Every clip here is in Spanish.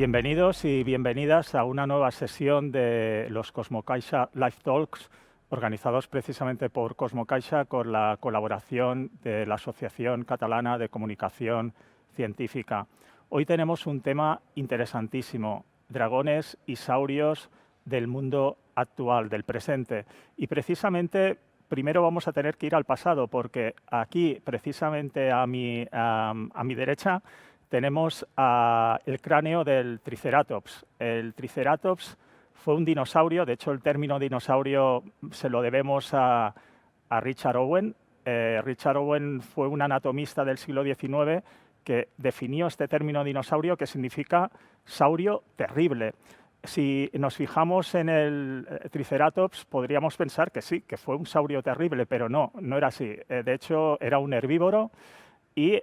Bienvenidos y bienvenidas a una nueva sesión de los Cosmocaixa Live Talks, organizados precisamente por Cosmocaixa con la colaboración de la Asociación Catalana de Comunicación Científica. Hoy tenemos un tema interesantísimo, dragones y saurios del mundo actual, del presente. Y precisamente primero vamos a tener que ir al pasado, porque aquí, precisamente a mi derecha, tenemos el cráneo del Triceratops. El Triceratops fue un dinosaurio, de hecho el término dinosaurio se lo debemos a Richard Owen. Richard Owen fue un anatomista del siglo XIX que definió este término dinosaurio, que significa saurio terrible. Si nos fijamos en el Triceratops, podríamos pensar que sí, que fue un saurio terrible, pero no era así. De hecho, era un herbívoro. Y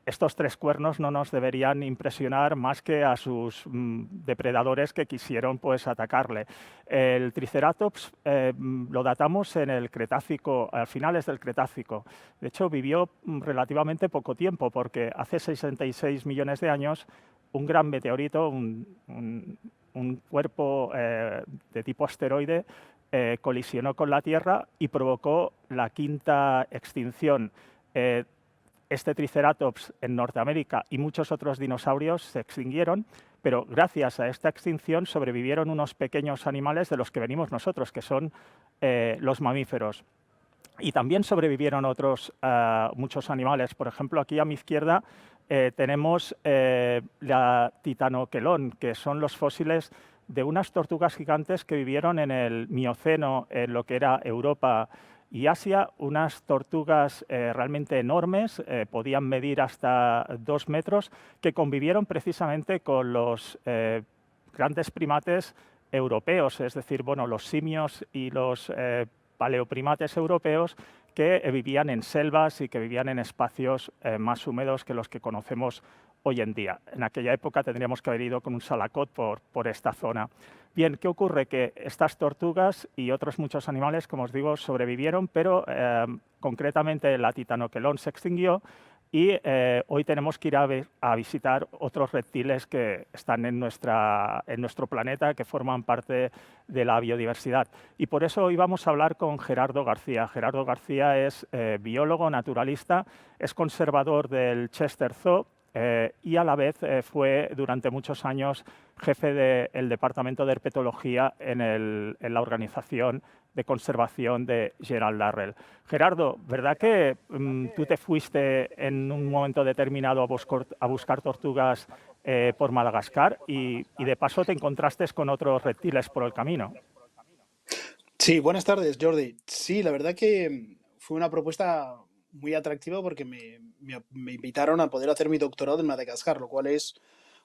estos tres cuernos no nos deberían impresionar más que a sus depredadores que quisieron pues, atacarle. El Triceratops lo datamos en el Cretácico, a finales del Cretácico. De hecho, vivió relativamente poco tiempo, porque hace 66 millones de años un gran meteorito, un cuerpo de tipo asteroide, colisionó con la Tierra y provocó la quinta extinción. Este Triceratops en Norteamérica y muchos otros dinosaurios se extinguieron, pero gracias a esta extinción sobrevivieron unos pequeños animales de los que venimos nosotros, que son los mamíferos. Y también sobrevivieron otros muchos animales. Por ejemplo, aquí a mi izquierda tenemos la Titanoquelón, que son los fósiles de unas tortugas gigantes que vivieron en el Mioceno, en lo que era Europa y Asia, unas tortugas realmente enormes, podían medir hasta 2 metros, que convivieron precisamente con los grandes primates europeos, es decir, bueno, los simios y los paleoprimates europeos que vivían en selvas y que vivían en espacios más húmedos que los que conocemos hoy en día. En aquella época tendríamos que haber ido con un salacot por esta zona. Bien, ¿qué ocurre? Que estas tortugas y otros muchos animales, como os digo, sobrevivieron, pero concretamente la Titanoquelón se extinguió y hoy tenemos que ir a visitar otros reptiles que están en nuestro planeta, que forman parte de la biodiversidad. Y por eso hoy vamos a hablar con Gerardo García. Gerardo García es biólogo, naturalista, es conservador del Chester Zoo, y a la vez fue durante muchos años jefe del Departamento de Herpetología en la organización de conservación de Gerald Darrell. Gerardo, ¿verdad que tú te fuiste en un momento determinado a buscar tortugas por Madagascar y de paso te encontraste con otros reptiles por el camino? Sí, buenas tardes, Jordi. Sí, la verdad que fue una propuesta muy atractiva porque me invitaron a poder hacer mi doctorado en Madagascar, lo cual es,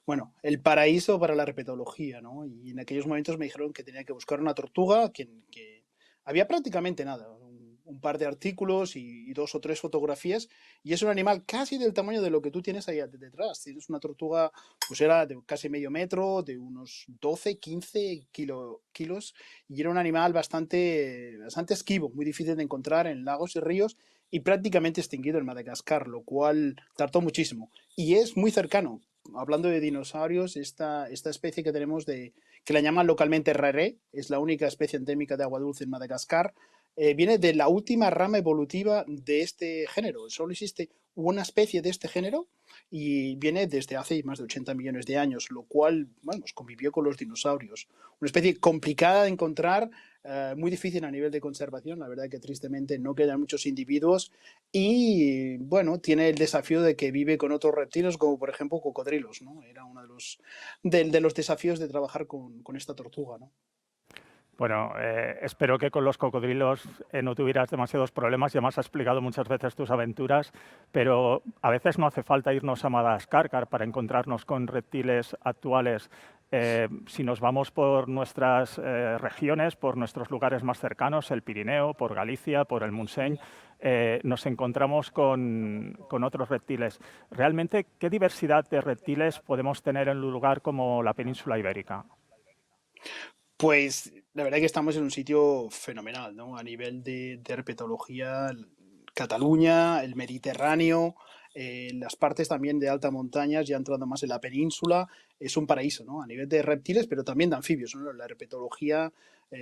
bueno, el paraíso para la herpetología, ¿no? Y en aquellos momentos me dijeron que tenía que buscar una tortuga, que había prácticamente nada, un par de artículos y dos o tres fotografías, y es un animal casi del tamaño de lo que tú tienes ahí detrás. Tienes una tortuga, pues era de casi medio metro, de unos 12, 15 kilos, y era un animal bastante esquivo, muy difícil de encontrar en lagos y ríos, y prácticamente extinguido en Madagascar, lo cual tardó muchísimo. Y es muy cercano. Hablando de dinosaurios, esta especie que tenemos que la llaman localmente raré, es la única especie endémica de agua dulce en Madagascar, viene de la última rama evolutiva de este género. Solo existe una especie de este género y viene desde hace más de 80 millones de años, lo cual, bueno, pues convivió con los dinosaurios. Una especie complicada de encontrar, muy difícil a nivel de conservación, la verdad que tristemente no quedan muchos individuos y, bueno, tiene el desafío de que vive con otros reptiles como por ejemplo cocodrilos, ¿no? Era uno de los desafíos de trabajar con esta tortuga, ¿no? Bueno, espero que con los cocodrilos no tuvieras demasiados problemas. Ya me has explicado muchas veces tus aventuras, pero a veces no hace falta irnos a Madagascar para encontrarnos con reptiles actuales. Si nos vamos por nuestras regiones, por nuestros lugares más cercanos, el Pirineo, por Galicia, por el Montseny, nos encontramos con otros reptiles. Realmente, ¿qué diversidad de reptiles podemos tener en un lugar como la península ibérica? Pues la verdad que estamos en un sitio fenomenal, ¿no? A nivel de herpetología, Cataluña, el Mediterráneo, las partes también de alta montaña, ya entrando más en la península, es un paraíso, ¿no? A nivel de reptiles, pero también de anfibios, ¿no? La herpetología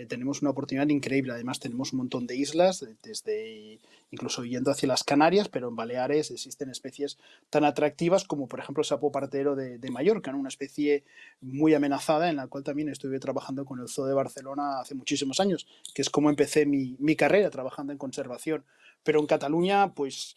tenemos una oportunidad increíble. Además, tenemos un montón de islas, desde incluso yendo hacia las Canarias, pero en Baleares existen especies tan atractivas como, por ejemplo, el sapo partero de Mallorca, ¿no? Una especie muy amenazada en la cual también estuve trabajando con el Zoo de Barcelona hace muchísimos años, que es como empecé mi carrera trabajando en conservación. Pero en Cataluña, pues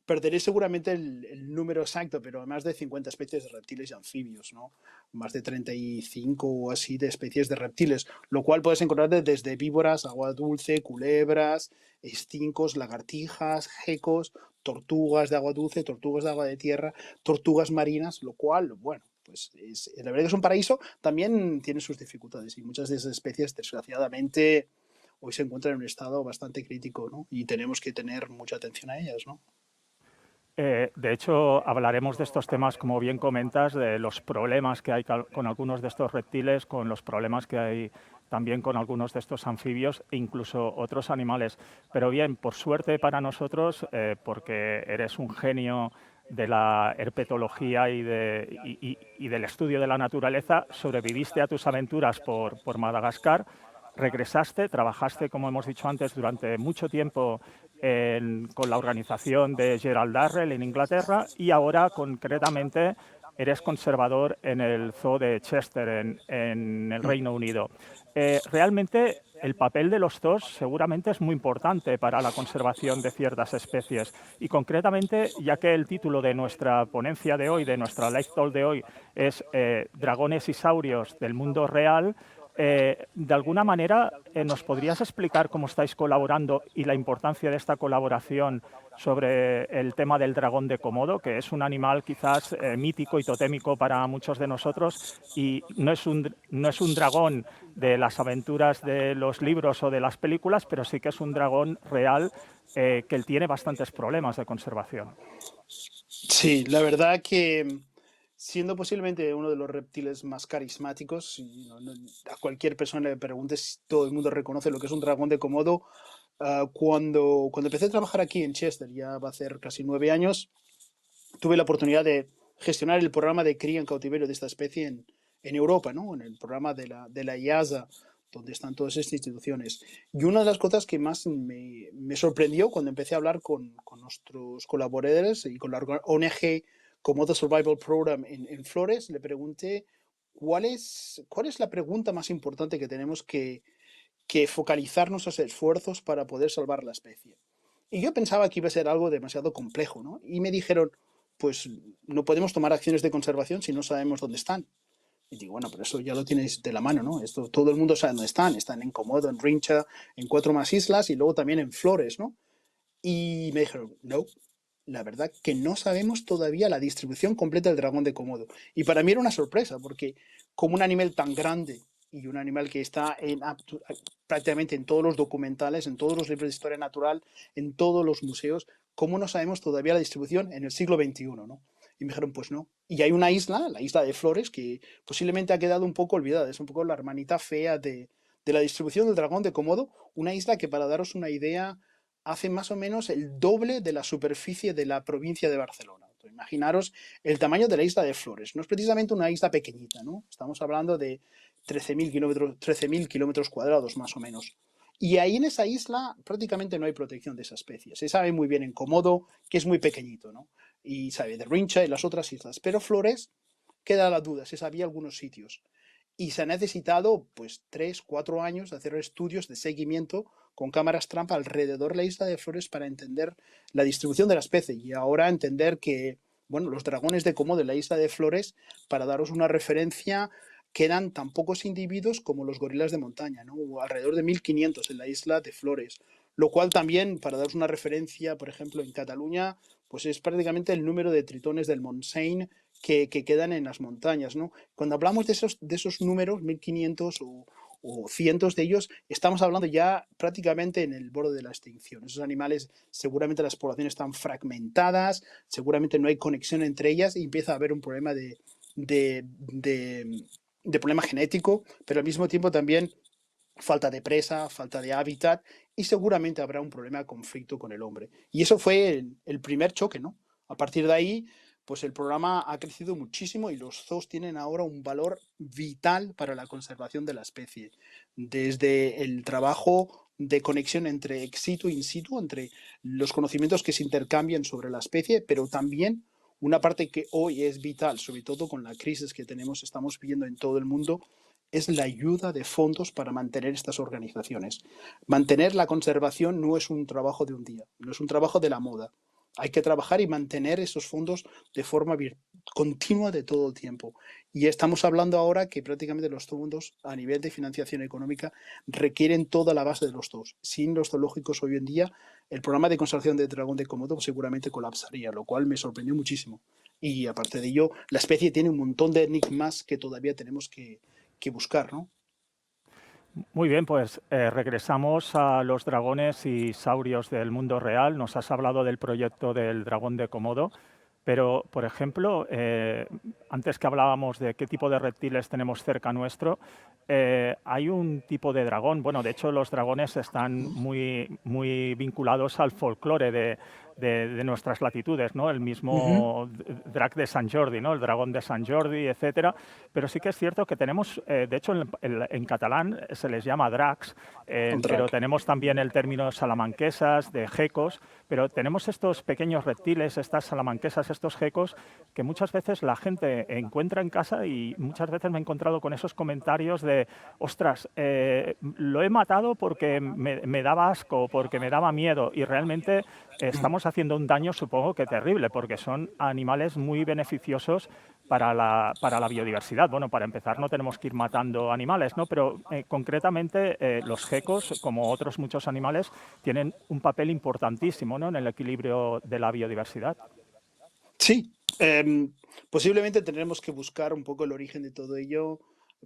perderé seguramente el número exacto, pero más de 50 especies de reptiles y anfibios, ¿no? Más de 35 o así de especies de reptiles, lo cual puedes encontrar desde víboras, agua dulce, culebras, estincos, lagartijas, gecos, tortugas de agua dulce, tortugas de agua de tierra, tortugas marinas, lo cual, bueno, pues la verdad que es un paraíso. También tiene sus dificultades y muchas de esas especies, desgraciadamente, hoy se encuentran en un estado bastante crítico, ¿no? Y tenemos que tener mucha atención a ellas, ¿no? De hecho, hablaremos de estos temas, como bien comentas, de los problemas que hay con algunos de estos reptiles, con los problemas que hay también con algunos de estos anfibios e incluso otros animales. Pero bien, por suerte para nosotros, porque eres un genio de la herpetología y del estudio de la naturaleza, sobreviviste a tus aventuras por Madagascar, regresaste, trabajaste, como hemos dicho antes, durante mucho tiempo con la organización de Gerald Darrell en Inglaterra y ahora concretamente eres conservador en el Zoo de Chester en el Reino Unido. Realmente el papel de los zoos seguramente es muy importante para la conservación de ciertas especies y concretamente, ya que el título de nuestra ponencia de hoy, de nuestra Life Talk de hoy, es Dragones y saurios del mundo real, de alguna manera, ¿nos podrías explicar cómo estáis colaborando y la importancia de esta colaboración sobre el tema del dragón de Komodo, que es un animal quizás mítico y totémico para muchos de nosotros y no es un dragón de las aventuras de los libros o de las películas, pero sí que es un dragón real que él tiene bastantes problemas de conservación? Sí, la verdad que siendo posiblemente uno de los reptiles más carismáticos, y a cualquier persona le preguntes, todo el mundo reconoce lo que es un dragón de Komodo. Cuando empecé a trabajar aquí en Chester, ya va a ser casi 9 años, tuve la oportunidad de gestionar el programa de cría en cautiverio de esta especie en Europa, ¿no? En el programa de la IASA, donde están todas estas instituciones. Y una de las cosas que más me sorprendió cuando empecé a hablar con nuestros colaboradores y con la ONG Komodo Survival Program en Flores, le pregunté cuál es la pregunta más importante que tenemos que focalizar nuestros esfuerzos para poder salvar la especie. Y yo pensaba que iba a ser algo demasiado complejo, ¿no? Y me dijeron, pues no podemos tomar acciones de conservación si no sabemos dónde están. Y digo, bueno, pero eso ya lo tienes de la mano, ¿no? Esto todo el mundo sabe dónde están. Están en Komodo, en Rincha, en 4 más islas y luego también en Flores, ¿no? Y me dijeron, no, la verdad que no sabemos todavía la distribución completa del dragón de Komodo. Y para mí era una sorpresa, porque como un animal tan grande y un animal que está prácticamente en todos los documentales, en todos los libros de historia natural, en todos los museos, ¿cómo no sabemos todavía la distribución en el siglo XXI, ¿no? Y me dijeron, pues no. Y hay una isla, la isla de Flores, que posiblemente ha quedado un poco olvidada. Es un poco la hermanita fea de la distribución del dragón de Komodo. Una isla que, para daros una idea, hace más o menos el doble de la superficie de la provincia de Barcelona. Entonces, imaginaros el tamaño de la isla de Flores. No es precisamente una isla pequeñita, ¿no? Estamos hablando de 13.000 kilómetros cuadrados, más o menos. Y ahí en esa isla prácticamente no hay protección de esa especie. Se sabe muy bien en Komodo, que es muy pequeñito, ¿no? Y sabe de Rincha y las otras islas. Pero Flores queda la duda, se sabía algunos sitios. Y se ha necesitado pues 3, 4 años de hacer estudios de seguimiento con cámaras trampa alrededor de la isla de Flores para entender la distribución de la especie y ahora entender que, bueno, los dragones de Komodo de la isla de Flores, para daros una referencia, quedan tan pocos individuos como los gorilas de montaña, ¿no? Alrededor de 1.500 en la isla de Flores, lo cual también, para daros una referencia, por ejemplo, en Cataluña, pues es prácticamente el número de tritones del Montseny que quedan en las montañas, ¿no? Cuando hablamos de esos números, 1.500 o cientos de ellos, estamos hablando ya prácticamente en el borde de la extinción. Esos animales, seguramente las poblaciones están fragmentadas, seguramente no hay conexión entre ellas y empieza a haber un problema de, de, de problema genético, pero al mismo tiempo también falta de presa, falta de hábitat y seguramente habrá un problema de conflicto con el hombre. Y eso fue el primer choque, ¿no? A partir de ahí, pues el programa ha crecido muchísimo y los zoos tienen ahora un valor vital para la conservación de la especie. Desde el trabajo de conexión entre ex situ e in situ, entre los conocimientos que se intercambian sobre la especie, pero también una parte que hoy es vital, sobre todo con la crisis que estamos viviendo en todo el mundo, es la ayuda de fondos para mantener estas organizaciones. Mantener la conservación no es un trabajo de un día, no es un trabajo de la moda. Hay que trabajar y mantener esos fondos de forma continua de todo el tiempo. Y estamos hablando ahora que prácticamente los fondos a nivel de financiación económica requieren toda la base de los zoos. Sin los zoológicos hoy en día, el programa de conservación del dragón de Komodo seguramente colapsaría, lo cual me sorprendió muchísimo. Y aparte de ello, la especie tiene un montón de enigmas que todavía tenemos que buscar, ¿no? Muy bien, pues regresamos a los dragones y saurios del mundo real. Nos has hablado del proyecto del dragón de Komodo, pero, por ejemplo, antes que hablábamos de qué tipo de reptiles tenemos cerca nuestro, hay un tipo de dragón. Bueno, de hecho, los dragones están muy vinculados al folclore de nuestras latitudes, ¿no? El mismo drac de Sant Jordi, ¿no? El dragón de Sant Jordi, etcétera. Pero sí que es cierto que tenemos, de hecho, en catalán se les llama dracs, El pero drag. tenemos también el término salamanquesas, de gecos, pero tenemos estos pequeños reptiles, estas salamanquesas, estos gecos, que muchas veces la gente encuentra en casa y muchas veces me he encontrado con esos comentarios de, ostras, lo he matado porque me daba asco, porque me daba miedo, y realmente estamos haciendo un daño, supongo que terrible, porque son animales muy beneficiosos para la biodiversidad. Bueno, para empezar no tenemos que ir matando animales, ¿no? Pero concretamente los gecos, como otros muchos animales, tienen un papel importantísimo, ¿no?, en el equilibrio de la biodiversidad. Sí, posiblemente tendremos que buscar un poco el origen de todo ello,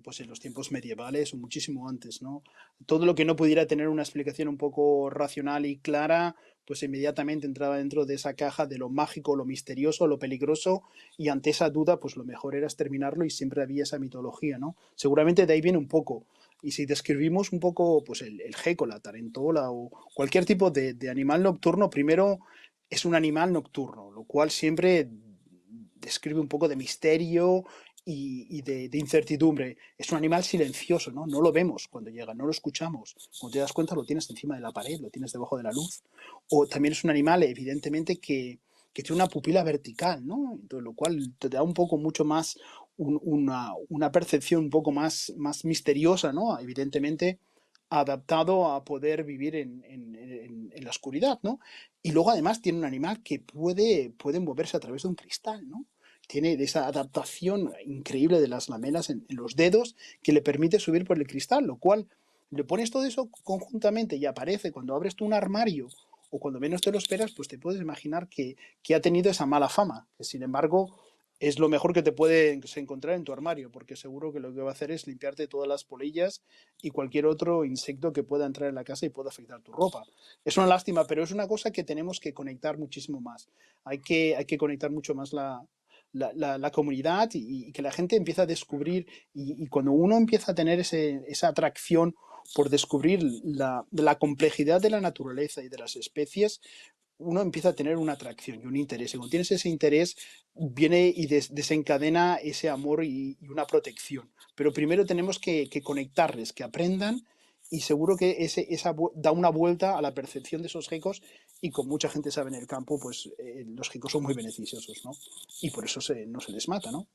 pues en los tiempos medievales o muchísimo antes, ¿no? Todo lo que no pudiera tener una explicación un poco racional y clara, pues inmediatamente entraba dentro de esa caja de lo mágico, lo misterioso, lo peligroso, y ante esa duda, pues lo mejor era exterminarlo y siempre había esa mitología, ¿no? Seguramente de ahí viene un poco. Y si describimos un poco, pues el gecko, la tarentola o cualquier tipo de animal nocturno, primero es un animal nocturno, lo cual siempre describe un poco de misterio y de incertidumbre. Es un animal silencioso, ¿no? No lo vemos cuando llega, no lo escuchamos. Cuando te das cuenta lo tienes encima de la pared, lo tienes debajo de la luz. O también es un animal, evidentemente, que tiene una pupila vertical, ¿no? Entonces, lo cual te da un poco mucho más una percepción un poco más misteriosa, ¿no? Evidentemente adaptado a poder vivir en la oscuridad, ¿no? Y luego además tiene un animal que puede moverse a través de un cristal, ¿no? Tiene esa adaptación increíble de las lamelas en los dedos que le permite subir por el cristal, lo cual le pones todo eso conjuntamente y aparece cuando abres tú un armario o cuando menos te lo esperas, pues te puedes imaginar que ha tenido esa mala fama, que sin embargo es lo mejor que te puedes encontrar en tu armario, porque seguro que lo que va a hacer es limpiarte todas las polillas y cualquier otro insecto que pueda entrar en la casa y pueda afectar tu ropa. Es una lástima, pero es una cosa que tenemos que conectar muchísimo más. Hay que conectar mucho más la comunidad y que la gente empiece a descubrir y cuando uno empieza a tener esa atracción por descubrir la complejidad de la naturaleza y de las especies, uno empieza a tener una atracción y un interés. Y cuando tienes ese interés, viene y desencadena ese amor y una protección. Pero primero tenemos que conectarles, que aprendan, y seguro que da una vuelta a la percepción de esos gecos, y como mucha gente sabe en el campo, pues los gecos son muy beneficiosos, ¿no? Y por eso no se les mata, ¿no?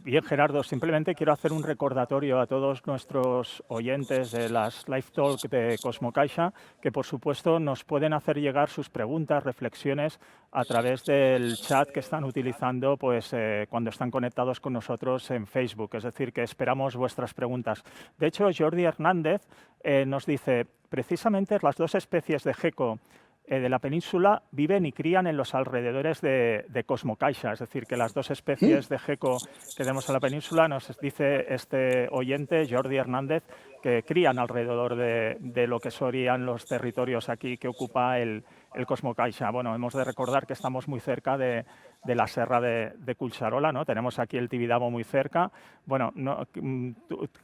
Bien, Gerardo, simplemente quiero hacer un recordatorio a todos nuestros oyentes de las Live Talk de Cosmocaixa, que por supuesto nos pueden hacer llegar sus preguntas, reflexiones a través del chat que están utilizando pues, cuando están conectados con nosotros en Facebook. Es decir, que esperamos vuestras preguntas. De hecho, Jordi Hernández nos dice, precisamente las dos especies de gecko de la península viven y crían en los alrededores de Cosmocaixa, es decir, que las dos especies de gecko que tenemos en la península, nos dice este oyente, Jordi Hernández, que crían alrededor de lo que serían los territorios aquí que ocupa el Cosmocaixa. Bueno, hemos de recordar que estamos muy cerca de la serra de Culcharola, ¿no? Tenemos aquí el Tibidabo muy cerca. Bueno, no,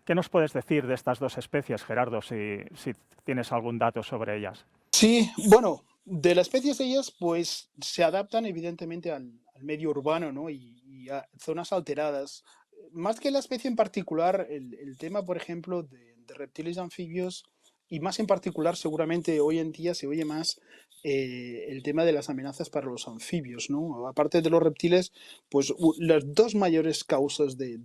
¿qué nos puedes decir de estas dos especies, Gerardo, si tienes algún dato sobre ellas? Sí, bueno, De las especies ellas, pues se adaptan evidentemente al medio urbano, ¿no? Y a zonas alteradas. Más que la especie en particular, el tema, por ejemplo, de reptiles y anfibios, y más en particular, seguramente hoy en día se oye más el tema de las amenazas para los anfibios, ¿no? Aparte de los reptiles, pues las dos mayores causas de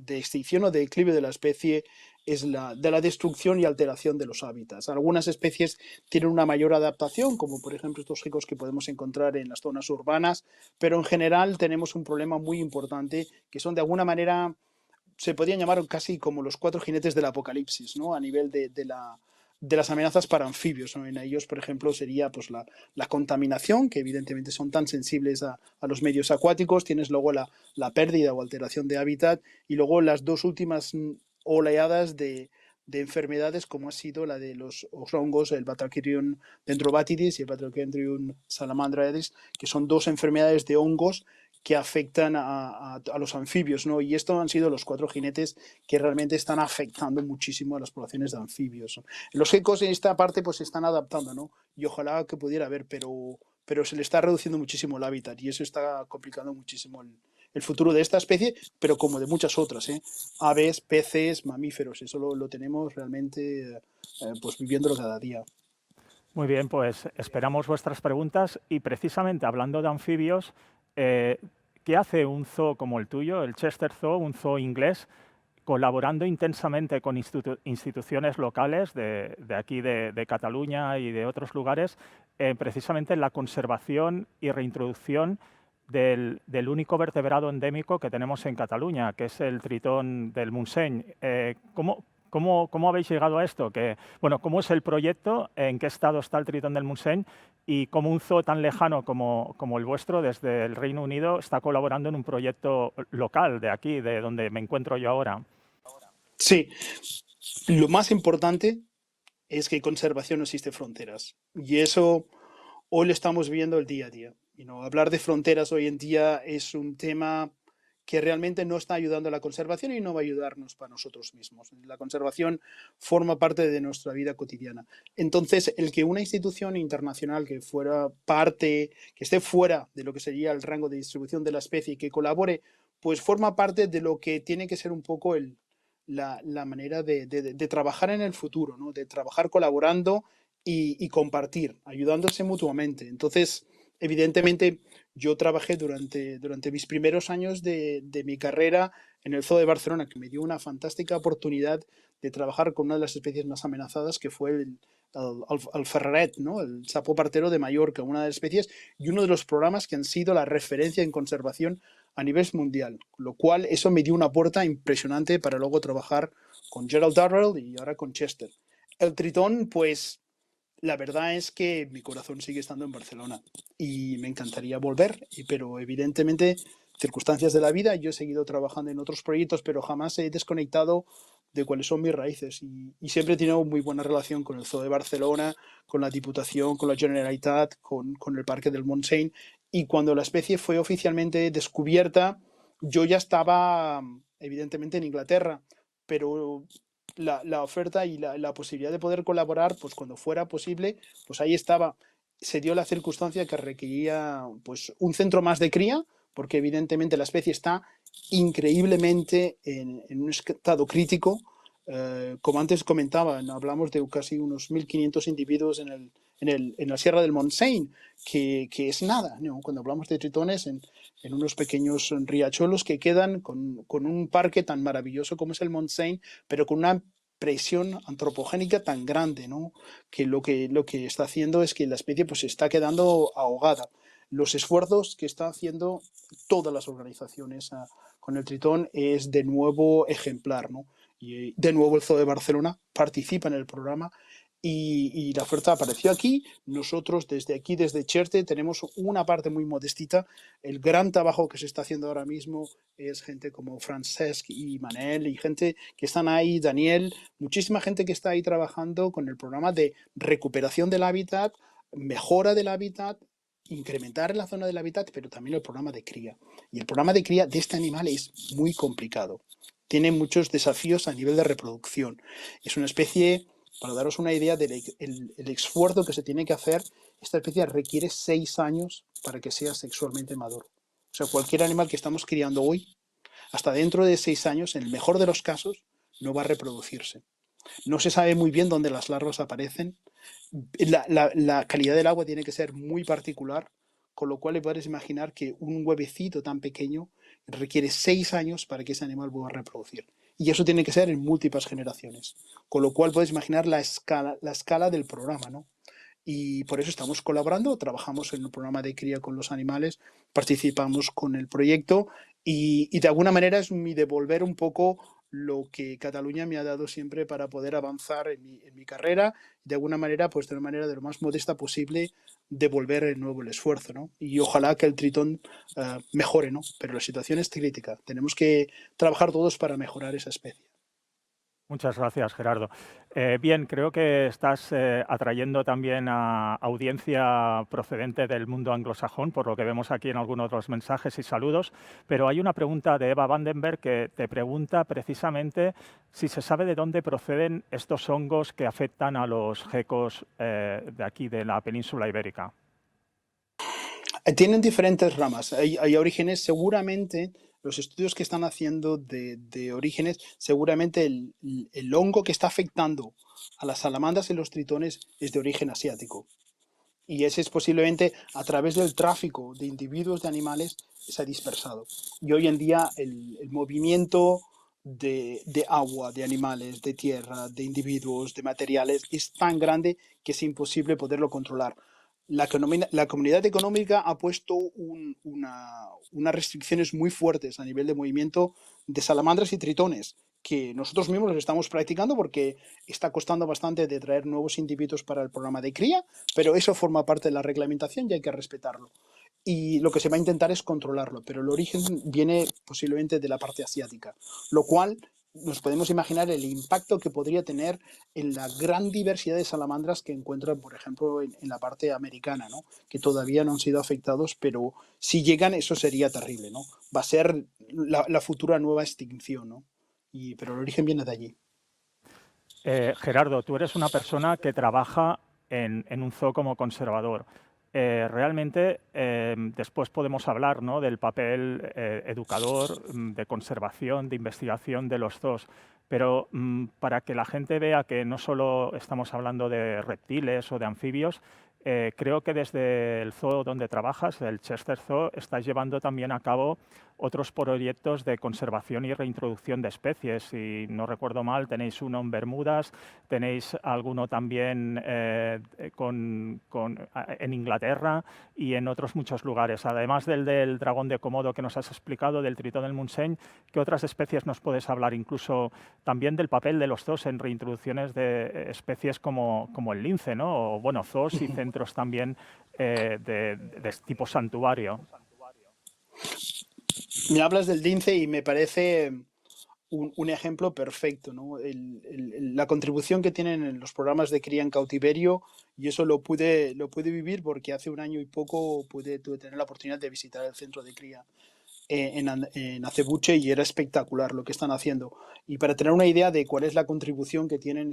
extinción o de declive de la especie es de la destrucción y alteración de los hábitats. Algunas especies tienen una mayor adaptación, como por ejemplo estos gecos que podemos encontrar en las zonas urbanas, pero en general tenemos un problema muy importante que son de alguna manera, se podrían llamar casi como los cuatro jinetes del apocalipsis, ¿no? A nivel de las amenazas para anfibios, ¿no? En ellos, por ejemplo, sería pues, la contaminación, que evidentemente son tan sensibles a los medios acuáticos, tienes luego la pérdida o alteración de hábitat, y luego las dos últimas oleadas de enfermedades como ha sido la de los hongos, el Batrachydrium dendrobatidis y el Batrachydrium salamandrae, que son dos enfermedades de hongos que afectan a los anfibios, ¿no? Y estos han sido los cuatro jinetes que realmente están afectando muchísimo a las poblaciones de anfibios, ¿no? Los gecos en esta parte pues se están adaptando, ¿no? Y ojalá que pudiera haber, pero se le está reduciendo muchísimo el hábitat y eso está complicando muchísimo el futuro de esta especie, pero como de muchas otras, ¿eh? Aves, peces, mamíferos, eso lo tenemos realmente pues viviéndolo cada día. Muy bien, pues esperamos vuestras preguntas y precisamente hablando de anfibios, eh, ¿qué hace un zoo como el tuyo, el Chester Zoo, un zoo inglés, colaborando intensamente con instituciones locales de aquí, de Cataluña y de otros lugares, precisamente en la conservación y reintroducción del único vertebrado endémico que tenemos en Cataluña, que es el tritón del Montseny? ¿Cómo habéis llegado a esto? Bueno, ¿cómo es el proyecto? ¿En qué estado está el tritón del Montseny? Y cómo un zoo tan lejano como el vuestro, desde el Reino Unido, está colaborando en un proyecto local de aquí, de donde me encuentro yo ahora. Sí, lo más importante es que conservación no existe fronteras. Y eso hoy lo estamos viendo el día a día. Hablar de fronteras hoy en día es un tema que realmente no está ayudando a la conservación y no va a ayudarnos para nosotros mismos. La conservación forma parte de nuestra vida cotidiana. Entonces, el que una institución internacional que fuera parte, que esté fuera de lo que sería el rango de distribución de la especie y que colabore, pues forma parte de lo que tiene que ser un poco la manera de trabajar en el futuro, ¿no? De trabajar colaborando y compartir, ayudándose mutuamente. Entonces, evidentemente, yo trabajé durante mis primeros años de mi carrera en el Zoo de Barcelona, que me dio una fantástica oportunidad de trabajar con una de las especies más amenazadas, que fue el ferret, ¿no? El sapo partero de Mallorca, una de las especies, y uno de los programas que han sido la referencia en conservación a nivel mundial, lo cual eso me dio una puerta impresionante para luego trabajar con Gerald Darrell y ahora con Chester. El tritón, pues la verdad es que mi corazón sigue estando en Barcelona y me encantaría volver, pero evidentemente circunstancias de la vida, yo he seguido trabajando en otros proyectos, pero jamás he desconectado de cuáles son mis raíces y siempre he tenido muy buena relación con el Zoo de Barcelona, con la Diputación, con la Generalitat, con el Parque del Montseny, y cuando la especie fue oficialmente descubierta, yo ya estaba evidentemente en Inglaterra, pero la oferta y la posibilidad de poder colaborar, pues cuando fuera posible, pues ahí estaba. Se dio la circunstancia que requería pues un centro más de cría, porque evidentemente la especie está increíblemente en un estado crítico. Como antes comentaba, hablamos de casi unos 1.500 individuos en la Sierra del Montseny, que es nada, ¿no? Cuando hablamos de tritones en unos pequeños riachuelos que quedan con un parque tan maravilloso como es el Montseny, pero con una presión antropogénica tan grande, ¿no? Que lo que está haciendo es que la especie pues se está quedando ahogada. Los esfuerzos que están haciendo todas las organizaciones con el tritón es de nuevo ejemplar, ¿no? Y de nuevo el Zoo de Barcelona participa en el programa y la oferta apareció aquí. Nosotros desde aquí, desde Cherte, tenemos una parte muy modestita. El gran trabajo que se está haciendo ahora mismo es gente como Francesc y Manel y gente que están ahí, Daniel, muchísima gente que está ahí trabajando con el programa de recuperación del hábitat, mejora del hábitat, incrementar la zona del hábitat, pero también el programa de cría. Y el programa de cría de este animal es muy complicado. Tiene muchos desafíos a nivel de reproducción. Es una especie Para daros una idea del el esfuerzo que se tiene que hacer, esta especie requiere 6 años para que sea sexualmente maduro. O sea, cualquier animal que estamos criando hoy, hasta dentro de 6 años, en el mejor de los casos, no va a reproducirse. No se sabe muy bien dónde las larvas aparecen. La calidad del agua tiene que ser muy particular, con lo cual le puedes imaginar que un huevecito tan pequeño requiere 6 años para que ese animal vuelva a reproducir. Y eso tiene que ser en múltiples generaciones. Con lo cual puedes imaginar la escala del programa, ¿no? Y por eso estamos colaborando, trabajamos en un programa de cría con los animales, participamos con el proyecto y de alguna manera es mi devolver un poco lo que Cataluña me ha dado siempre para poder avanzar en mi carrera, de alguna manera, pues de una manera de lo más modesta posible, devolver de nuevo el esfuerzo, ¿no? Y ojalá que el tritón mejore, ¿no? Pero la situación es crítica, tenemos que trabajar todos para mejorar esa especie. Muchas gracias, Gerardo. Bien, creo que estás atrayendo también a audiencia procedente del mundo anglosajón, por lo que vemos aquí en algunos de los mensajes y saludos, pero hay una pregunta de Eva Vandenberg que te pregunta precisamente si se sabe de dónde proceden estos hongos que afectan a los gecos de aquí, de la península ibérica. Tienen diferentes ramas. Hay orígenes, seguramente, los estudios que están haciendo de orígenes, seguramente el hongo que está afectando a las salamandras y los tritones es de origen asiático. Y ese es posiblemente a través del tráfico de individuos de animales se ha dispersado. Y hoy en día el movimiento de agua, de animales, de tierra, de individuos, de materiales, es tan grande que es imposible poderlo controlar. La comunidad económica ha puesto unas restricciones muy fuertes a nivel de movimiento de salamandras y tritones, que nosotros mismos los estamos practicando porque está costando bastante de traer nuevos individuos para el programa de cría, pero eso forma parte de la reglamentación y hay que respetarlo. Y lo que se va a intentar es controlarlo, pero el origen viene posiblemente de la parte asiática, lo cual nos podemos imaginar el impacto que podría tener en la gran diversidad de salamandras que encuentran, por ejemplo, en la parte americana, ¿no? Que todavía no han sido afectados, pero si llegan eso sería terrible, ¿no? Va a ser la futura nueva extinción, ¿no? Pero el origen viene de allí. Gerardo, tú eres una persona que trabaja en un zoo como conservador. Realmente, después podemos hablar, ¿no?, del papel educador, de conservación, de investigación de los zoos, pero para que la gente vea que no solo estamos hablando de reptiles o de anfibios, creo que desde el zoo donde trabajas, el Chester Zoo, estás llevando también a cabo otros proyectos de conservación y reintroducción de especies. Si no recuerdo mal, tenéis uno en Bermudas, tenéis alguno también en Inglaterra y en otros muchos lugares. Además del dragón de Komodo que nos has explicado, del tritón del Munseny, ¿qué otras especies nos puedes hablar? Incluso también del papel de los zoos en reintroducciones de especies como el lince, ¿no? O bueno, zoos y centros también de tipo santuario. Me hablas del lince y me parece un ejemplo perfecto, ¿no? La contribución que tienen en los programas de cría en cautiverio, y eso lo pude vivir porque hace un año y poco tuve tener la oportunidad de visitar el centro de cría en Acebuche y era espectacular lo que están haciendo. Y para tener una idea de cuál es la contribución que tienen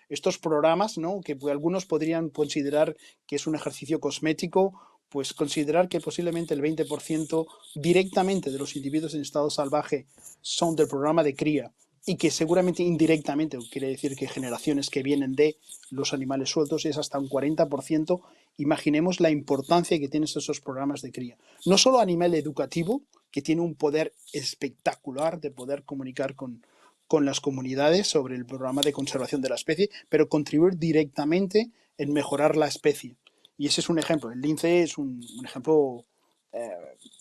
estos programas, ¿no? Que algunos podrían considerar que es un ejercicio cosmético, pues considerar que posiblemente el 20% directamente de los individuos en estado salvaje son del programa de cría y que seguramente indirectamente, quiere decir que generaciones que vienen de los animales sueltos es hasta un 40%, imaginemos la importancia que tienen esos programas de cría. No solo a nivel educativo, que tiene un poder espectacular de poder comunicar con las comunidades sobre el programa de conservación de la especie, pero contribuir directamente en mejorar la especie. Y ese es un ejemplo. El lince es un ejemplo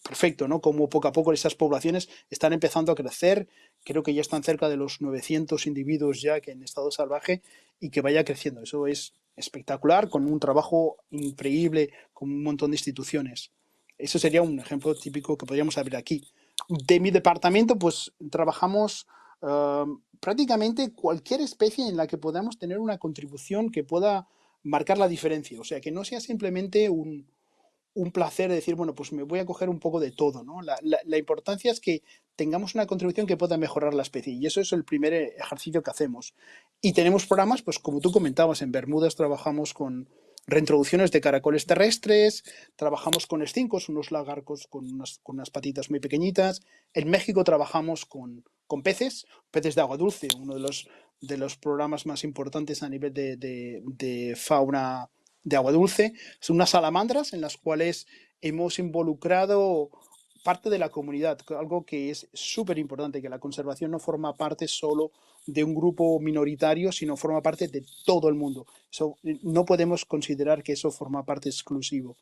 perfecto, ¿no? Como poco a poco esas poblaciones están empezando a crecer. Creo que ya están cerca de los 900 individuos ya que en estado salvaje y que vaya creciendo. Eso es espectacular, con un trabajo increíble, con un montón de instituciones. Eso sería un ejemplo típico que podríamos abrir aquí. De mi departamento, pues trabajamos prácticamente cualquier especie en la que podamos tener una contribución que pueda marcar la diferencia. O sea, que no sea simplemente un placer de decir, bueno, pues me voy a coger un poco de todo, ¿no? La importancia es que tengamos una contribución que pueda mejorar la especie y eso es el primer ejercicio que hacemos. Y tenemos programas, pues como tú comentabas, en Bermudas trabajamos con reintroducciones de caracoles terrestres, trabajamos con escincos, unos lagarcos con unas patitas muy pequeñitas. En México trabajamos con peces, peces de agua dulce, uno de los programas más importantes a nivel de fauna de agua dulce. Son unas salamandras en las cuales hemos involucrado parte de la comunidad, algo que es súper importante, que la conservación no forma parte solo de un grupo minoritario, sino forma parte de todo el mundo. Eso, no podemos considerar que eso forma parte exclusivo.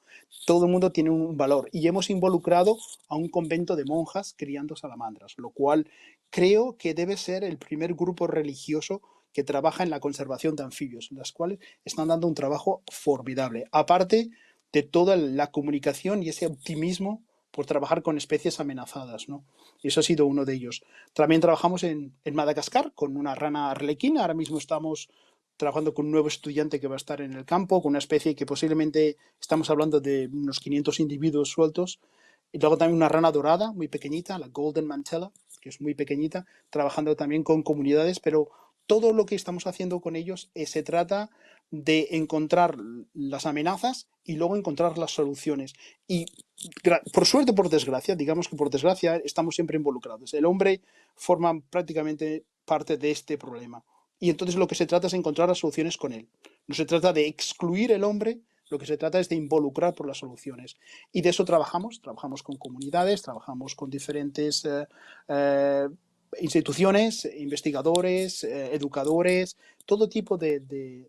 Todo el mundo tiene un valor y hemos involucrado a un convento de monjas criando salamandras, lo cual creo que debe ser el primer grupo religioso que trabaja en la conservación de anfibios, las cuales están dando un trabajo formidable. Aparte de toda la comunicación y ese optimismo por trabajar con especies amenazadas, ¿no? Y eso ha sido uno de ellos. También trabajamos en Madagascar con una rana arlequina. Ahora mismo estamos trabajando con un nuevo estudiante que va a estar en el campo, con una especie que posiblemente estamos hablando de unos 500 individuos sueltos. Y luego también una rana dorada, muy pequeñita, la Golden Mantella, que es muy pequeñita, trabajando también con comunidades, pero todo lo que estamos haciendo con ellos se trata de encontrar las amenazas y luego encontrar las soluciones. Y por suerte, por desgracia, digamos que por desgracia, estamos siempre involucrados. El hombre forma prácticamente parte de este problema. Y entonces lo que se trata es encontrar las soluciones con él. No se trata de excluir el hombre, lo que se trata es de involucrar por las soluciones. Y de eso trabajamos con comunidades, trabajamos con diferentes instituciones, investigadores, educadores, todo tipo de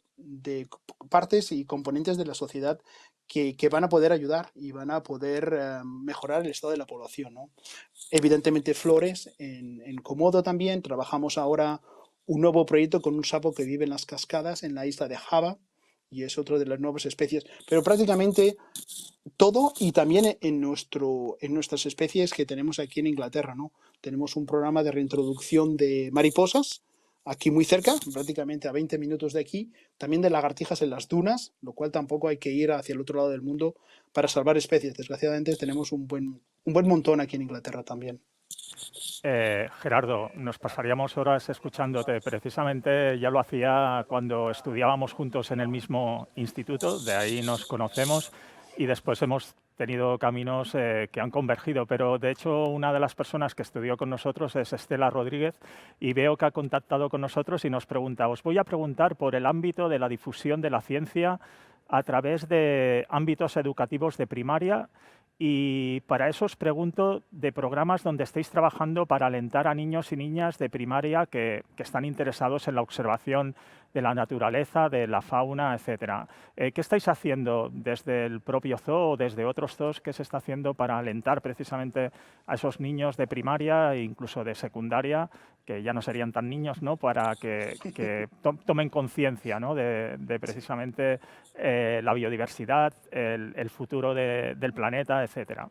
partes y componentes de la sociedad que van a poder ayudar y van a poder mejorar el estado de la población, ¿no? Evidentemente flores, en Komodo también, trabajamos ahora un nuevo proyecto con un sapo que vive en las cascadas en la isla de Java y es otra de las nuevas especies, pero prácticamente todo y también en nuestras especies que tenemos aquí en Inglaterra, ¿no? Tenemos un programa de reintroducción de mariposas, aquí muy cerca, prácticamente a 20 minutos de aquí, también de lagartijas en las dunas, lo cual tampoco hay que ir hacia el otro lado del mundo para salvar especies. Desgraciadamente tenemos un buen montón aquí en Inglaterra también. Gerardo, nos pasaríamos horas escuchándote. Precisamente ya lo hacía cuando estudiábamos juntos en el mismo instituto, de ahí nos conocemos y después hemos tenido caminos que han convergido. Pero de hecho, una de las personas que estudió con nosotros es Estela Rodríguez y veo que ha contactado con nosotros y nos pregunta, os voy a preguntar por el ámbito de la difusión de la ciencia a través de ámbitos educativos de primaria y para eso os pregunto de programas donde estéis trabajando para alentar a niños y niñas de primaria que están interesados en la observación de la naturaleza, de la fauna, etcétera. ¿Qué estáis haciendo desde el propio zoo o desde otros zoos? ¿Qué se está haciendo para alentar precisamente a esos niños de primaria e incluso de secundaria, que ya no serían tan niños, ¿no? Para que tomen conciencia, ¿no? de precisamente la biodiversidad, el futuro del planeta, etcétera?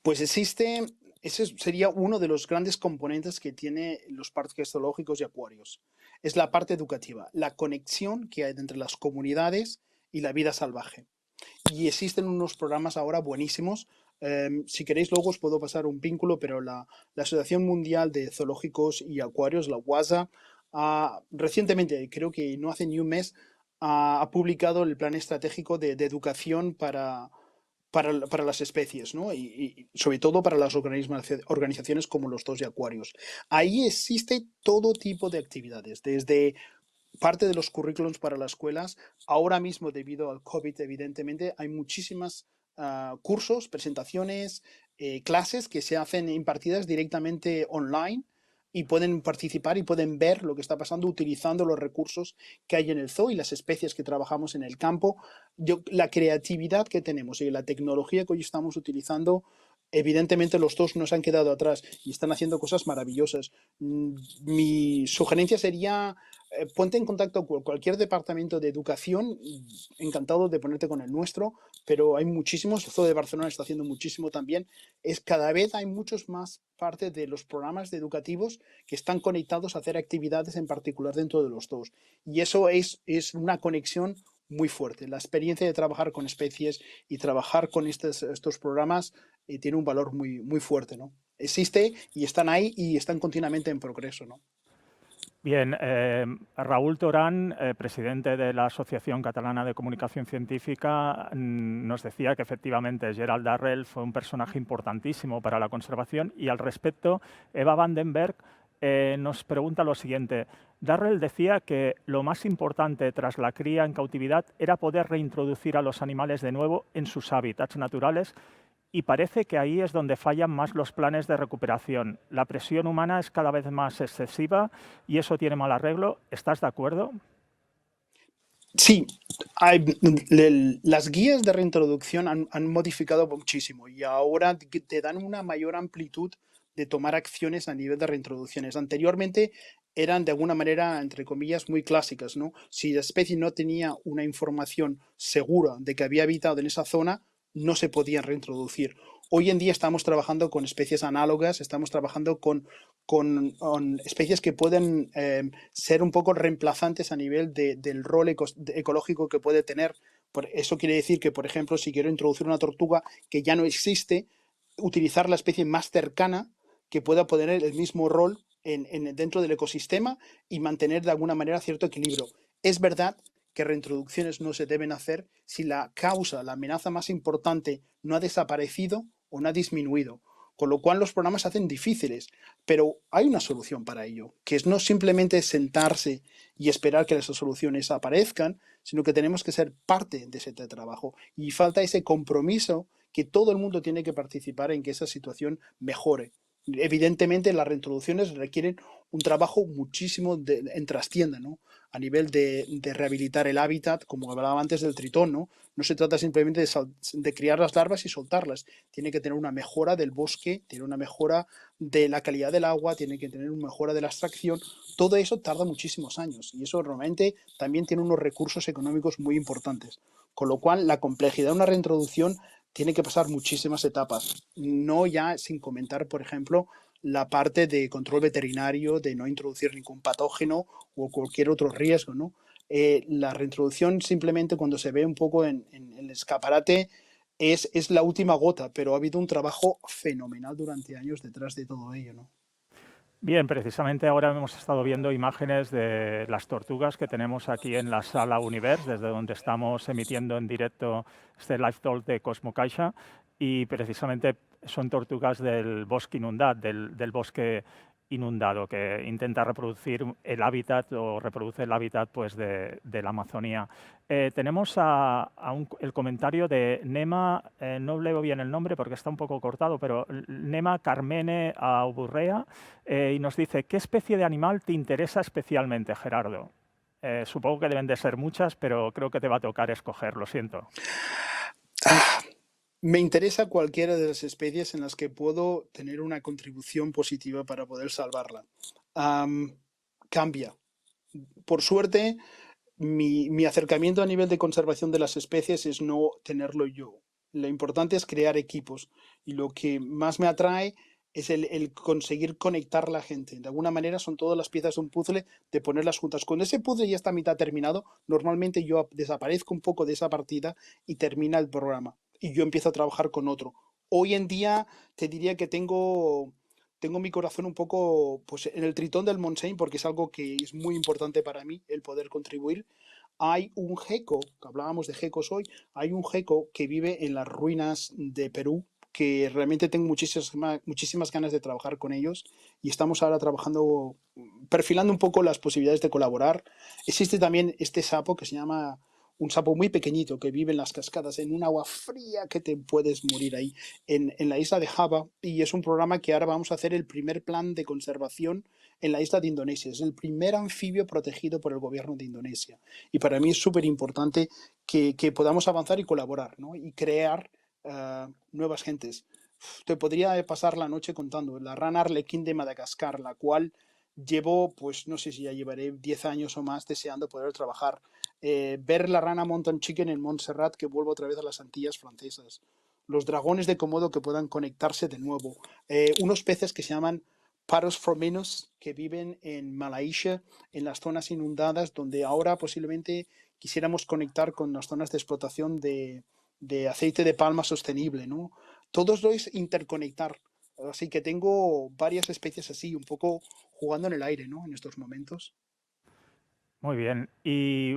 Pues existe, ese sería uno de los grandes componentes que tiene los parques zoológicos y acuarios. Es la parte educativa, la conexión que hay entre las comunidades y la vida salvaje. Y existen unos programas ahora buenísimos. Si queréis, luego os puedo pasar un vínculo, pero la Asociación Mundial de Zoológicos y Acuarios, la WASA, recientemente, creo que no hace ni un mes, ha publicado el plan estratégico de educación para las especies, ¿no? Y sobre todo para las organizaciones como los zoos y acuarios. Ahí existe todo tipo de actividades, desde parte de los currículums para las escuelas. Ahora mismo, debido al COVID, evidentemente, hay muchísimas cursos, presentaciones, clases que se hacen impartidas directamente online y pueden participar y pueden ver lo que está pasando utilizando los recursos que hay en el zoo y las especies que trabajamos en el campo. La creatividad que tenemos y la tecnología que hoy estamos utilizando, evidentemente los zoos no se han quedado atrás y están haciendo cosas maravillosas. Mi sugerencia sería ponte en contacto con cualquier departamento de educación, encantado de ponerte con el nuestro, pero hay muchísimos, el Zoo de Barcelona está haciendo muchísimo también, cada vez hay muchos más parte de los programas educativos que están conectados a hacer actividades en particular dentro de los zoos. Y eso es una conexión muy fuerte. La experiencia de trabajar con especies y trabajar con estos programas tiene un valor muy, muy fuerte, ¿no? Existe y están ahí y están continuamente en progreso, ¿no? Bien, Raúl Torán, presidente de la Asociación Catalana de Comunicación Científica, nos decía que efectivamente Gerald Darrell fue un personaje importantísimo para la conservación y al respecto, Eva Vandenberg nos pregunta lo siguiente. Darrell decía que lo más importante tras la cría en cautividad era poder reintroducir a los animales de nuevo en sus hábitats naturales y parece que ahí es donde fallan más los planes de recuperación. La presión humana es cada vez más excesiva y eso tiene mal arreglo. ¿Estás de acuerdo? Sí, las guías de reintroducción han modificado muchísimo y ahora te dan una mayor amplitud de tomar acciones a nivel de reintroducciones. Anteriormente eran de alguna manera, entre comillas, muy clásicas, ¿no? Si la especie no tenía una información segura de que había habitado en esa zona, no se podían reintroducir. Hoy en día estamos trabajando con especies análogas, estamos trabajando con especies que pueden ser un poco reemplazantes a nivel del rol ecológico que puede tener. Eso quiere decir que, por ejemplo, si quiero introducir una tortuga que ya no existe, utilizar la especie más cercana que pueda poner el mismo rol dentro del ecosistema y mantener de alguna manera cierto equilibrio. Es verdad que reintroducciones no se deben hacer si la causa, la amenaza más importante no ha desaparecido o no ha disminuido. Con lo cual los programas se hacen difíciles, pero hay una solución para ello, que es no simplemente sentarse y esperar que las soluciones aparezcan, sino que tenemos que ser parte de ese trabajo. Y falta ese compromiso que todo el mundo tiene que participar en que esa situación mejore. Evidentemente las reintroducciones requieren un trabajo muchísimo en trastienda, ¿no? A nivel de rehabilitar el hábitat, como hablaba antes del tritón, ¿no? No se trata simplemente de criar las larvas y soltarlas. Tiene que tener una mejora del bosque, tiene una mejora de la calidad del agua, tiene que tener una mejora de la extracción. Todo eso tarda muchísimos años y eso realmente también tiene unos recursos económicos muy importantes. Con lo cual, la complejidad de una reintroducción tiene que pasar muchísimas etapas. No ya sin comentar, por ejemplo, la parte de control veterinario, de no introducir ningún patógeno o cualquier otro riesgo, ¿no? La reintroducción simplemente cuando se ve un poco en el escaparate es la última gota, pero ha habido un trabajo fenomenal durante años detrás de todo ello, ¿no? Bien, precisamente ahora hemos estado viendo imágenes de las tortugas que tenemos aquí en la sala Univers, desde donde estamos emitiendo en directo este live talk de Cosmo Caixa, y precisamente son tortugas del bosque inundado, del bosque inundado, que intenta reproducir el hábitat o reproduce el hábitat pues, de la Amazonía. Tenemos el comentario de Nema, no leo bien el nombre porque está un poco cortado, pero Nema Carmene Auburrea, y nos dice, ¿qué especie de animal te interesa especialmente, Gerardo? Supongo que deben de ser muchas, pero creo que te va a tocar escoger, lo siento. Me interesa cualquiera de las especies en las que puedo tener una contribución positiva para poder salvarla. Cambia. Por suerte, mi acercamiento a nivel de conservación de las especies es no tenerlo yo. Lo importante es crear equipos y lo que más me atrae es el conseguir conectar a la gente. De alguna manera son todas las piezas de un puzzle de ponerlas juntas. Cuando ese puzzle ya está a mitad terminado, normalmente yo desaparezco un poco de esa partida y termina el programa. Y yo empiezo a trabajar con otro. Hoy en día te diría que tengo mi corazón un poco pues, en el tritón del Montseny porque es algo que es muy importante para mí el poder contribuir. Hay un gecko, que hablábamos de geckos hoy, hay un gecko que vive en las ruinas de Perú que realmente tengo muchísimas ganas de trabajar con ellos y estamos ahora trabajando, perfilando un poco las posibilidades de colaborar. Existe también este sapo que se llama un sapo muy pequeñito que vive en las cascadas, en un agua fría que te puedes morir ahí, en la isla de Java, y es un programa que ahora vamos a hacer el primer plan de conservación en la isla de Indonesia. Es el primer anfibio protegido por el gobierno de Indonesia. Y para mí es súper importante que podamos avanzar y colaborar, ¿no? Y crear nuevas gentes. Te podría pasar la noche contando la rana arlequín de Madagascar, la cual llevo, pues no sé si ya llevaré 10 años o más deseando poder trabajar. Ver la rana Mountain Chicken en Montserrat, que vuelvo otra vez a las Antillas francesas. Los dragones de Komodo que puedan conectarse de nuevo. Unos peces que se llaman Paros formenus, que viven en Malasia, en las zonas inundadas, donde ahora posiblemente quisiéramos conectar con las zonas de explotación de aceite de palma sostenible, ¿no? Todo lo es interconectar. Así que tengo varias especies así, un poco jugando en el aire, ¿no? En estos momentos. Muy bien. Y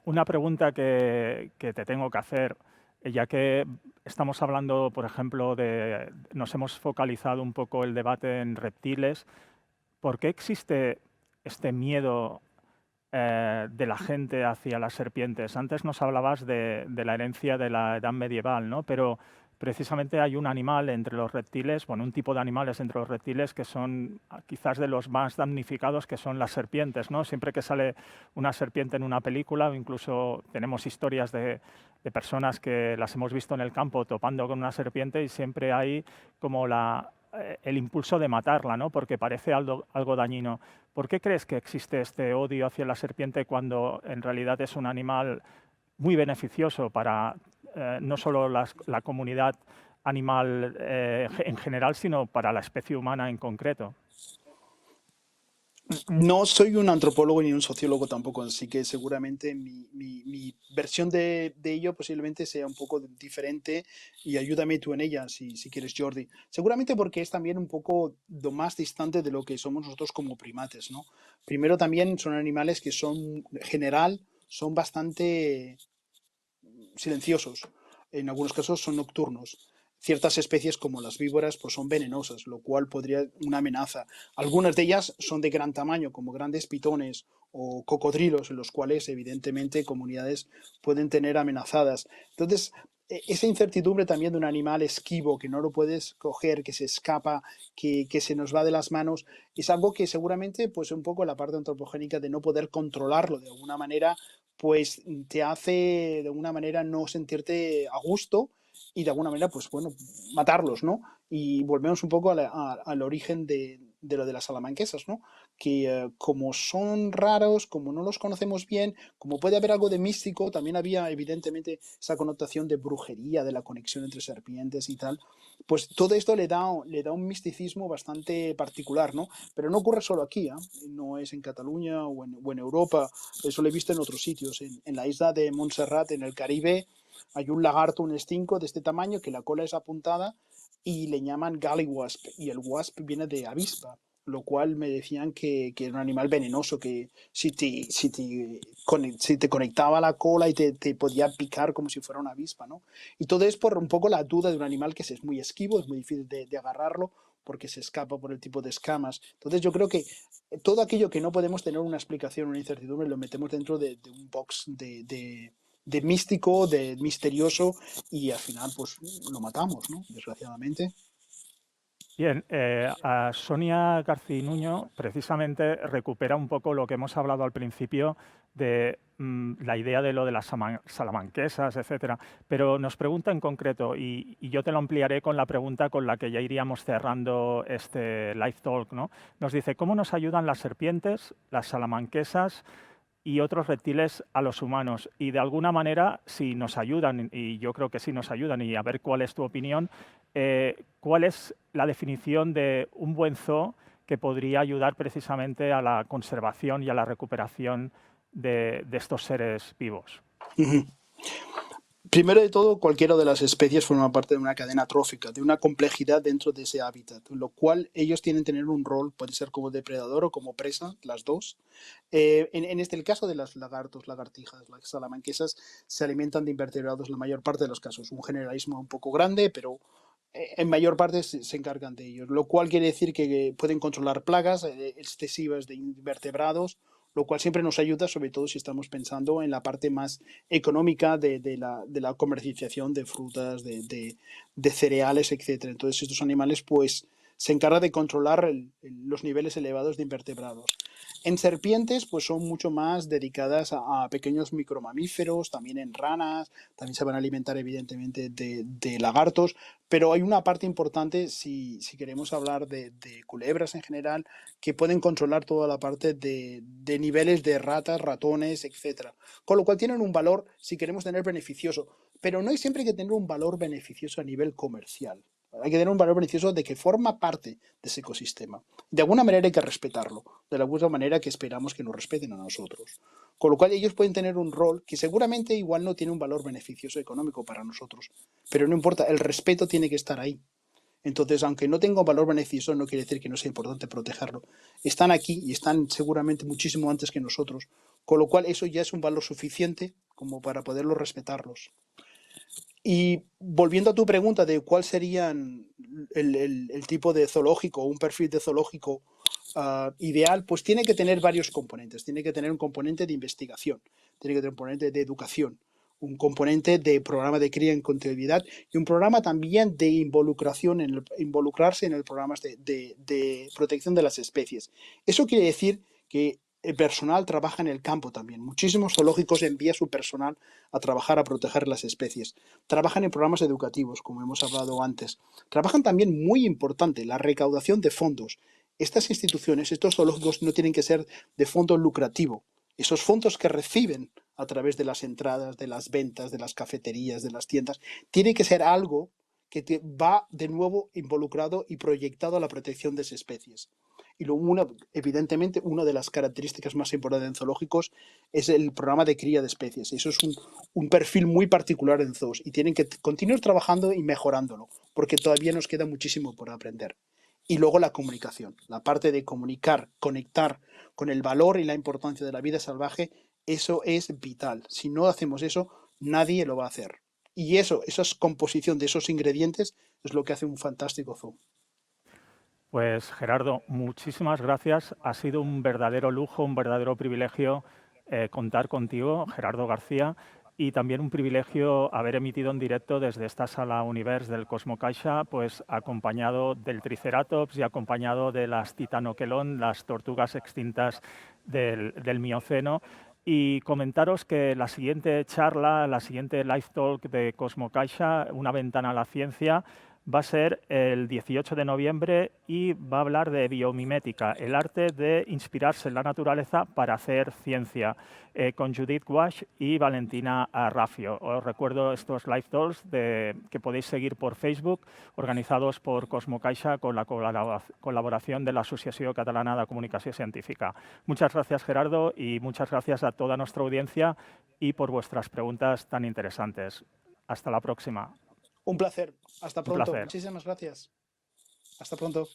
una pregunta que te tengo que hacer, ya que estamos hablando, por ejemplo, nos hemos focalizado un poco el debate en reptiles, ¿por qué existe este miedo de la gente hacia las serpientes? Antes nos hablabas de la herencia de la edad medieval, ¿no? Pero precisamente hay un animal entre los reptiles, bueno, un tipo de animales entre los reptiles que son quizás de los más damnificados, que son las serpientes, ¿no? Siempre que sale una serpiente en una película, o incluso tenemos historias de personas que las hemos visto en el campo topando con una serpiente y siempre hay como el impulso de matarla, ¿no? Porque parece algo dañino. ¿Por qué crees que existe este odio hacia la serpiente cuando en realidad es un animal muy beneficioso para no solo la comunidad animal en general, sino para la especie humana en concreto? No soy un antropólogo ni un sociólogo tampoco, así que seguramente mi versión de ello posiblemente sea un poco diferente y ayúdame tú en ella si quieres, Jordi. Seguramente porque es también un poco lo más distante de lo que somos nosotros como primates, ¿no? Primero también son animales que son, en general, son bastante silenciosos. En algunos casos son nocturnos. Ciertas especies como las víboras pues son venenosas, lo cual podría una amenaza. Algunas de ellas son de gran tamaño, como grandes pitones o cocodrilos, en los cuales evidentemente comunidades pueden tener amenazadas. Entonces, esa incertidumbre también de un animal esquivo, que no lo puedes coger, que se escapa, que se nos va de las manos, es algo que seguramente, pues un poco la parte antropogénica de no poder controlarlo de alguna manera, pues te hace de alguna manera no sentirte a gusto y de alguna manera, pues bueno, matarlos, ¿no? Y volvemos un poco al origen de lo de las salamanquesas, ¿no? Que como son raros, como no los conocemos bien, como puede haber algo de místico, también había evidentemente esa connotación de brujería, de la conexión entre serpientes y tal, pues todo esto le da un misticismo bastante particular, ¿no? Pero no ocurre solo aquí, ¿eh? No es en Cataluña o en Europa, eso lo he visto en otros sitios. En la isla de Montserrat, en el Caribe, hay un lagarto, un estinco de este tamaño, que la cola es apuntada y le llaman gallywasp, y el wasp viene de avispa, lo cual me decían que era un animal venenoso, que si te conectaba la cola y te podía picar como si fuera una avispa, ¿no? Y todo es por un poco la duda de un animal que es muy esquivo, es muy difícil de agarrarlo porque se escapa por el tipo de escamas. Entonces yo creo que todo aquello que no podemos tener una explicación, una incertidumbre, lo metemos dentro de un box de místico, de misterioso, y al final pues lo matamos, ¿no? Desgraciadamente. Bien, a Sonia Garcinuño precisamente recupera un poco lo que hemos hablado al principio de la idea de lo de las salamanquesas, etcétera, pero nos pregunta en concreto, y yo te lo ampliaré con la pregunta con la que ya iríamos cerrando este live talk, ¿no? Nos dice, ¿cómo nos ayudan las serpientes, las salamanquesas y otros reptiles a los humanos? Y de alguna manera, si nos ayudan, y yo creo que sí nos ayudan, y a ver cuál es tu opinión, ¿cuál es la definición de un buen zoo que podría ayudar precisamente a la conservación y a la recuperación de estos seres vivos? Uh -huh. Primero de todo, cualquiera de las especies forma parte de una cadena trófica, de una complejidad dentro de ese hábitat, lo cual ellos tienen que tener un rol, puede ser como depredador o como presa, las dos. En el caso de las lagartos, lagartijas, las salamanquesas, se alimentan de invertebrados la mayor parte de los casos. Un generalismo un poco grande, pero en mayor parte se encargan de ellos, lo cual quiere decir que pueden controlar plagas excesivas de invertebrados, lo cual siempre nos ayuda, sobre todo si estamos pensando en la parte más económica de la comercialización de frutas, de cereales, etcétera. Entonces estos animales pues se encargan de controlar los niveles elevados de invertebrados. En serpientes pues son mucho más dedicadas a pequeños micromamíferos, también en ranas, también se van a alimentar evidentemente de lagartos, pero hay una parte importante si queremos hablar de culebras en general, que pueden controlar toda la parte de niveles de ratas, ratones, etcétera. Con lo cual tienen un valor, si queremos tener beneficioso, pero no hay siempre que tener un valor beneficioso a nivel comercial. Hay que tener un valor beneficioso de que forma parte de ese ecosistema. De alguna manera hay que respetarlo, de la misma manera que esperamos que nos respeten a nosotros. Con lo cual ellos pueden tener un rol que seguramente igual no tiene un valor beneficioso económico para nosotros, pero no importa, el respeto tiene que estar ahí. Entonces, aunque no tenga un valor beneficioso, no quiere decir que no sea importante protegerlo. Están aquí y están seguramente muchísimo antes que nosotros, con lo cual eso ya es un valor suficiente como para poderlos respetarlos. Y volviendo a tu pregunta de cuál sería el tipo de zoológico, un perfil de zoológico ideal, pues tiene que tener varios componentes. Tiene que tener un componente de investigación, tiene que tener un componente de educación, un componente de programa de cría en continuidad y un programa también de involucración, involucrarse en el programa de protección de las especies. Eso quiere decir que el personal trabaja en el campo también. Muchísimos zoológicos envían su personal a trabajar a proteger las especies. Trabajan en programas educativos, como hemos hablado antes. Trabajan también, muy importante, la recaudación de fondos. Estas instituciones, estos zoológicos no tienen que ser de fondo lucrativo. Esos fondos que reciben a través de las entradas, de las ventas, de las cafeterías, de las tiendas, tiene que ser algo que va de nuevo involucrado y proyectado a la protección de esas especies. Y evidentemente, una de las características más importantes en zoológicos es el programa de cría de especies. Eso es un perfil muy particular en zoos y tienen que continuar trabajando y mejorándolo, porque todavía nos queda muchísimo por aprender. Y luego la comunicación, la parte de comunicar, conectar con el valor y la importancia de la vida salvaje, eso es vital. Si no hacemos eso, nadie lo va a hacer. Y esa composición de esos ingredientes es lo que hace un fantástico zoo. Pues Gerardo, muchísimas gracias. Ha sido un verdadero lujo, un verdadero privilegio contar contigo, Gerardo García, y también un privilegio haber emitido en directo desde esta sala Univers del Cosmocaixa, pues acompañado del Triceratops y acompañado de las Titanoquelón, las tortugas extintas del Mioceno. Y comentaros que la siguiente charla, la siguiente live talk de Cosmocaixa, Una ventana a la ciencia, va a ser el 18 de noviembre y va a hablar de biomimética, el arte de inspirarse en la naturaleza para hacer ciencia, con Judith Wash y Valentina Raffio. Os recuerdo estos live talks que podéis seguir por Facebook, organizados por Cosmocaixa con la colaboración de la Asociación Catalana de Comunicación Científica. Muchas gracias, Gerardo, y muchas gracias a toda nuestra audiencia y por vuestras preguntas tan interesantes. Hasta la próxima. Un placer. Hasta Un pronto. placer. Muchísimas gracias. Hasta pronto.